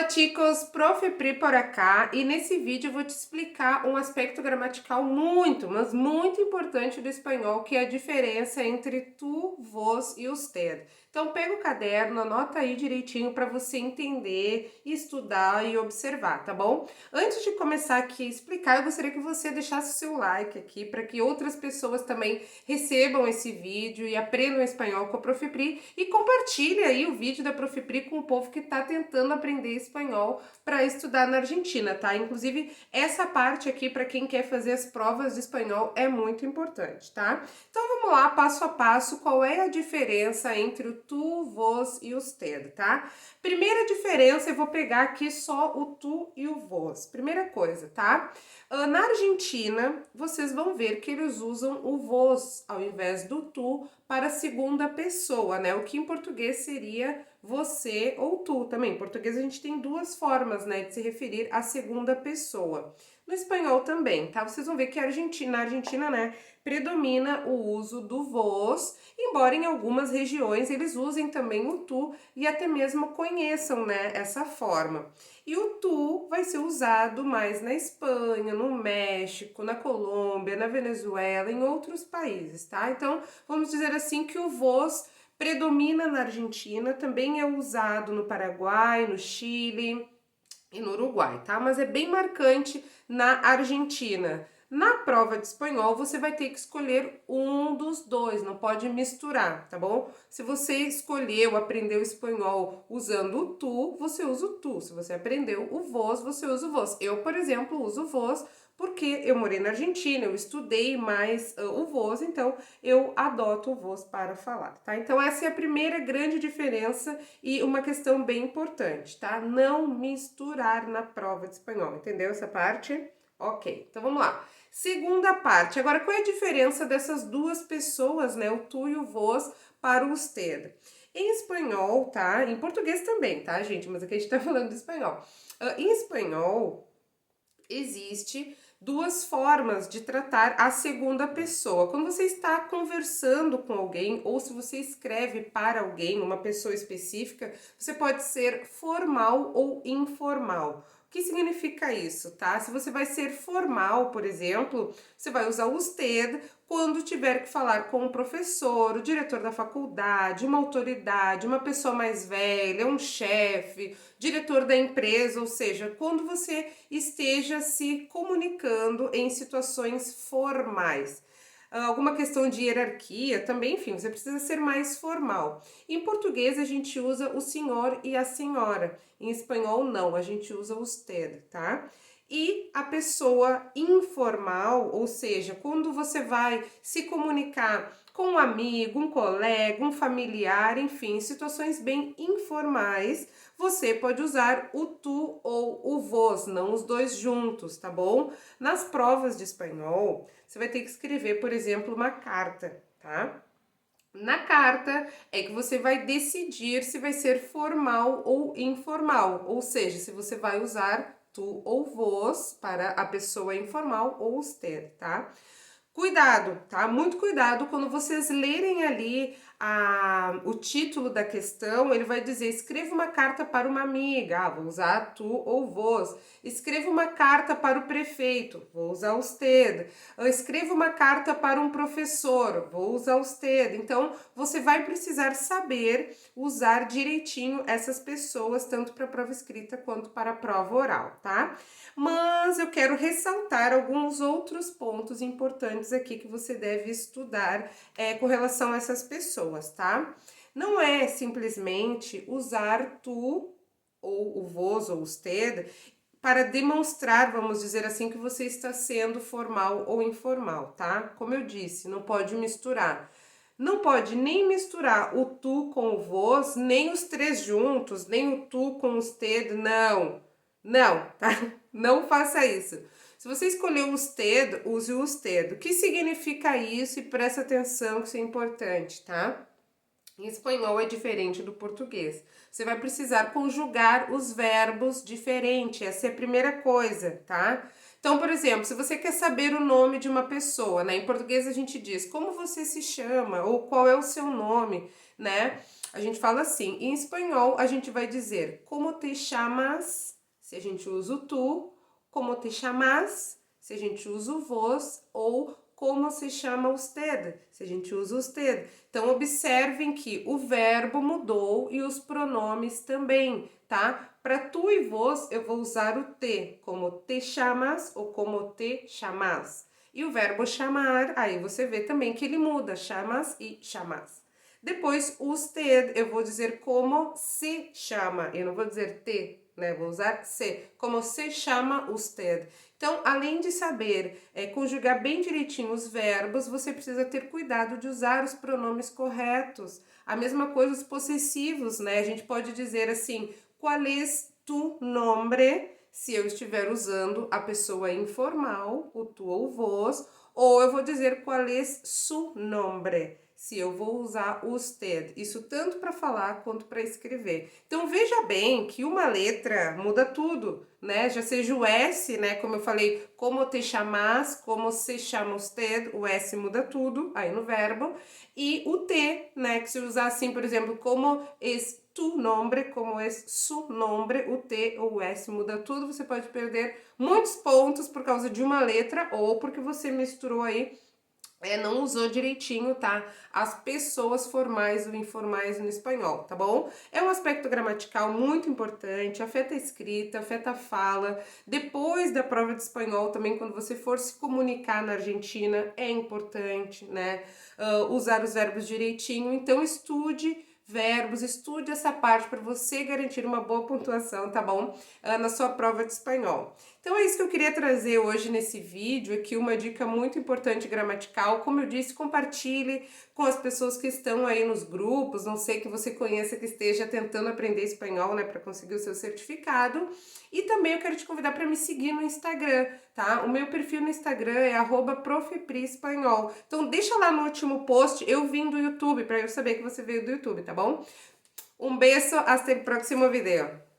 Olá, chicos, Prof. Pri por acá, e nesse vídeo eu vou te explicar um aspecto gramatical muito, mas muito importante do espanhol, que é a diferença entre tu, vos e usted. Então pega o caderno, anota aí direitinho para você entender, estudar e observar, tá bom? Antes de começar aqui a explicar, eu gostaria que você deixasse o seu like aqui para que outras pessoas também recebam esse vídeo e aprendam espanhol com a Prof. Pri e compartilhe aí o vídeo da Prof. Pri com o povo que está tentando aprender espanhol para estudar na Argentina, tá? Inclusive, essa parte aqui para quem quer fazer as provas de espanhol é muito importante, tá? Então vamos lá, passo a passo, qual é a diferença entre o tu, vos e usted, tá? Primeira diferença, eu vou pegar aqui só o tu e o vos. Primeira coisa, tá? Na Argentina, vocês vão ver que eles usam o vos ao invés do tu para a segunda pessoa, né? O que em português seria você ou tu também. Em português a gente tem duas formas, né, de se referir à segunda pessoa. No espanhol também, tá? Vocês vão ver que na Argentina, né, predomina o uso do vos, embora em algumas regiões eles usem também o tu e até mesmo conheçam, né, essa forma. E o tu vai ser usado mais na Espanha, no México, na Colômbia, na Venezuela, em outros países, tá? Então, vamos dizer assim que o vos predomina na Argentina, também é usado no Paraguai, no Chile e no Uruguai, tá? Mas é bem marcante na Argentina. Na prova de espanhol, você vai ter que escolher um dos dois, não pode misturar, tá bom? Se você escolheu, aprendeu espanhol usando o tu, você usa o tu. Se você aprendeu o vos, você usa o vos. Eu, por exemplo, uso o vos porque eu morei na Argentina, eu estudei mais o vos, então eu adoto o vos para falar, tá? Então essa é a primeira grande diferença e uma questão bem importante, tá? Não misturar na prova de espanhol, entendeu essa parte? Ok, então vamos lá. Segunda parte, agora qual é a diferença dessas duas pessoas, né? O tu e o vos para o usted. Em espanhol, tá? Em português também, tá, gente? Mas aqui a gente tá falando de espanhol. Em espanhol, existe duas formas de tratar a segunda pessoa. Quando você está conversando com alguém ou se você escreve para alguém, uma pessoa específica, você pode ser formal ou informal. O que significa isso, tá? Se você vai ser formal, por exemplo, você vai usar o usted quando tiver que falar com um professor, o diretor da faculdade, uma autoridade, uma pessoa mais velha, um chefe, diretor da empresa, ou seja, quando você esteja se comunicando em situações formais. Alguma questão de hierarquia também, enfim, você precisa ser mais formal. Em português a gente usa o senhor e a senhora, em espanhol não, a gente usa o usted, tá? E a pessoa informal, ou seja, quando você vai se comunicar com um amigo, um colega, um familiar, enfim, em situações bem informais, você pode usar o tu ou o vos, não os dois juntos, tá bom? Nas provas de espanhol, você vai ter que escrever, por exemplo, uma carta, tá? Na carta é que você vai decidir se vai ser formal ou informal, ou seja, se você vai usar tu ou vos para a pessoa informal ou usted, tá? Cuidado, tá? Muito cuidado quando vocês lerem ali o título da questão, ele vai dizer: escreva uma carta para uma amiga, vou usar tu ou vos. Escreva uma carta para o prefeito, vou usar usted. Escreva uma carta para um professor, vou usar usted. Então, você vai precisar saber usar direitinho essas pessoas, tanto para a prova escrita quanto para a prova oral, tá? Mas eu quero ressaltar alguns outros pontos importantes aqui que você deve estudar com relação a essas pessoas, tá? Não é simplesmente usar tu ou o vos ou usted para demonstrar, vamos dizer assim, que você está sendo formal ou informal, tá? Como eu disse, não pode misturar. Não pode nem misturar o tu com o vos, nem os três juntos, nem o tu com os usted, não. Não, tá? Não faça isso. Se você escolheu o usted, use o usted. O que significa isso? E presta atenção que isso é importante, tá? Em espanhol é diferente do português. Você vai precisar conjugar os verbos diferente. Essa é a primeira coisa, tá? Então, por exemplo, se você quer saber o nome de uma pessoa, né? Em português a gente diz como você se chama ou qual é o seu nome, né? A gente fala assim, em espanhol a gente vai dizer como te chamas, se a gente usa o tu, como te chamas, se a gente usa o vos, ou como se chama usted, se a gente usa usted. Então, observem que o verbo mudou e os pronomes também, tá? Para tu e vos, eu vou usar o te, como te chamas ou como te chamas. E o verbo chamar, aí você vê também que ele muda, chamas e chamas. Depois, usted, eu vou dizer como se chama, eu não vou dizer te, né? Vou usar se, como se chama usted. Então, além de saber conjugar bem direitinho os verbos, você precisa ter cuidado de usar os pronomes corretos. A mesma coisa os possessivos, né? A gente pode dizer assim, qual es tu nombre? Se eu estiver usando a pessoa informal, o tu ou vos, ou eu vou dizer qual es su nombre, se eu vou usar usted. Isso tanto para falar quanto para escrever. Então veja bem que uma letra muda tudo, né? Já seja o S, né? Como eu falei, como te chamas, como se chama usted, o S muda tudo aí no verbo. E o T, né? Que se usar assim, por exemplo, como es tu nombre, como es su nombre, o T ou o S muda tudo. Você pode perder muitos pontos por causa de uma letra ou porque você misturou aí não usou direitinho, tá? As pessoas formais ou informais no espanhol, tá bom? É um aspecto gramatical muito importante, afeta a escrita, afeta a fala. Depois da prova de espanhol, também, quando você for se comunicar na Argentina, é importante, né? Usar os verbos direitinho. Então, estude verbos, estude essa parte para você garantir uma boa pontuação, tá bom? Na sua prova de espanhol. Então é isso que eu queria trazer hoje nesse vídeo, aqui uma dica muito importante gramatical. Como eu disse, compartilhe com as pessoas que estão aí nos grupos, não sei que você conheça que esteja tentando aprender espanhol, né, para conseguir o seu certificado. E também eu quero te convidar para me seguir no Instagram, tá? O meu perfil no Instagram é @profepriespanhol. Então deixa lá no último post, eu vim do YouTube, para eu saber que você veio do YouTube, tá bom? Um beijo, hasta el próximo video.